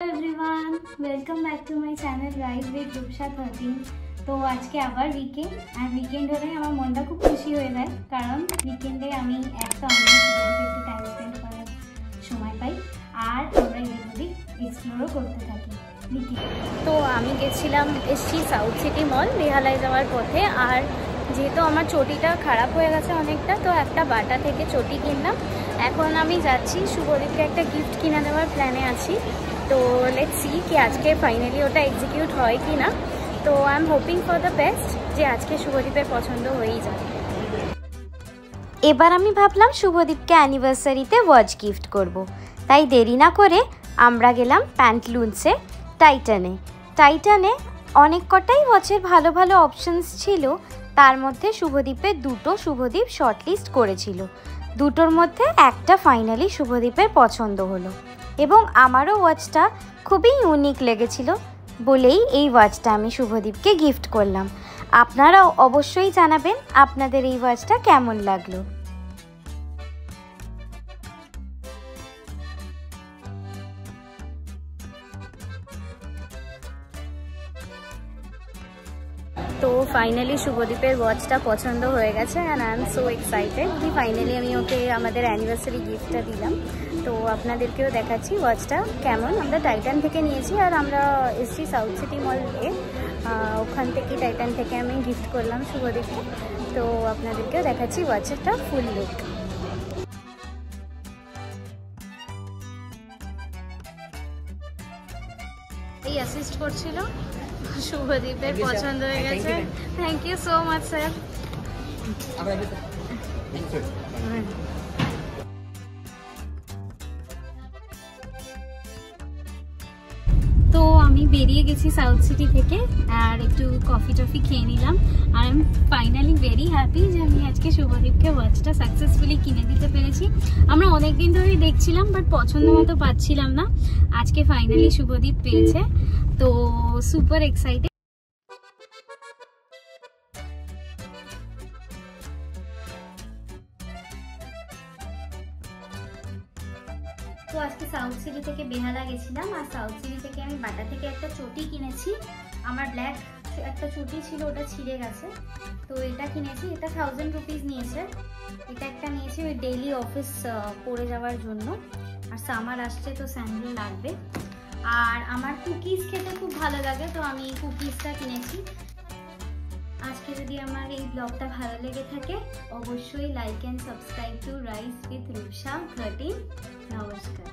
Hello everyone, welcome back to my channel Rise with Rupsha 13। তো আজকে আবার weekend আর weekend হলে আমার মনটা খুব খুশি হয়ে যায়, কারণ উইকেন্ডে আমি একদম একটু টাইম স্পেন্ড করার সময় পাই আর আমরা এদিক এক্সপ্লোরও করতে থাকি উইকেন্ড। তো আমি এসেছি সাউথ সিটি মল বেহালায় যাওয়ার পথে। আর যেহেতু আমার চটিটা খারাপ হয়ে গেছে অনেকটা, তো একটা বাটা থেকে চটি কিনলাম। এখন আমি যাচ্ছি শুভদীপকে একটা গিফট কিনে দেওয়ার প্ল্যানে আছি। তো লেটস সি কি আজকে ফাইনালি ওটা এক্সিকিউট হয় কি না। তো I am hoping for the best যে আজকে শুভদীপের পছন্দ হয়েই যায়। এবার আমি ভাবলাম শুভদীপকে অ্যানিভার্সারিতে ওয়াচ গিফট করব। তাই দেরি না করে আমরা গেলাম প্যান্টলুন্সে টাইটানে অনেক কটাই ওয়াচের ভালো ভালো অপশনস ছিল। তার মধ্যে শুভদীপের দুটো শুভদীপ শর্টলিস্ট করেছিল, দুটোর মধ্যে একটা ফাইনালি শুভদীপের পছন্দ হলো এবং আমারও ওয়াচটা খুবই ইউনিক লেগেছিল বলেই এই ওয়াচটা আমি শুভদীপকে গিফট করলাম। আপনারাও অবশ্যই জানাবেন আপনাদের এই ওয়াচটা কেমন লাগলো। তো ফাইনালি শুভদীপের ওয়াচটা পছন্দ হয়ে গেছে and I am so excited কি ফাইনালি আমি ওকে আমাদের অ্যানিভার্সারি গিফটটা দিলাম। তো আপনাদেরকেও দেখাচ্ছি ওয়াচটা কেমন। আমরা টাইটান থেকে নিয়েছি আর আমরা এসছি সাউথ সিটি মলে, ওখান থেকে টাইটান থেকে আমি গিফট করলাম শুভদীপকে। তো আপনাদেরকেও দেখাচ্ছি ওয়াচটা ফুল লুক। এই অ্যাসিস্ট করছিল, শুভদীপের পছন্দ হয়ে গেছে। Thank you so much sir. তো আমি বেরিয়ে গেছি সাউথ সিটি থেকে আর একটু কফি টফি খেয়ে নিলাম। আর I am finally very happy যে আমি আজকে শুভদীপকে ওয়াচটা সাকসেসফুলি কিনে দিতে পেরেছি। আমরা অনেকদিন ধরেই দেখছিলাম বাট পছন্দ মতো পাচ্ছিলাম না, আজকে ফাইনালি শুভদীপ পেয়েছে। তো সুপার এক্সাইটেড। তো আজকে সাউথ সিটি থেকে বেহালা গেছিলাম আর সাউথ সিটি থেকে আমি বাটা থেকে একটা চটি কিনেছি। আমার ব্ল্যাক একটা চটি ছিল, ওটা ছিঁড়ে গেছে, তো এটা কিনেছি। এটা 1000 রুপিস নিয়েছে। এটা একটা নিয়েছি ওই ডেইলি অফিস পরে যাওয়ার জন্য, আর সামার আসছে তো স্যান্ডেল লাগবে। আর আমার কুকিজ খেতে খুব ভালো লাগে, তো আমি কুকিজটা কিনেছি। আজকে যদি আমার এই ব্লগটা ভালো লেগে থাকে অবশ্যই like and subscribe to Rice with Rupsa 13। নমস্কার।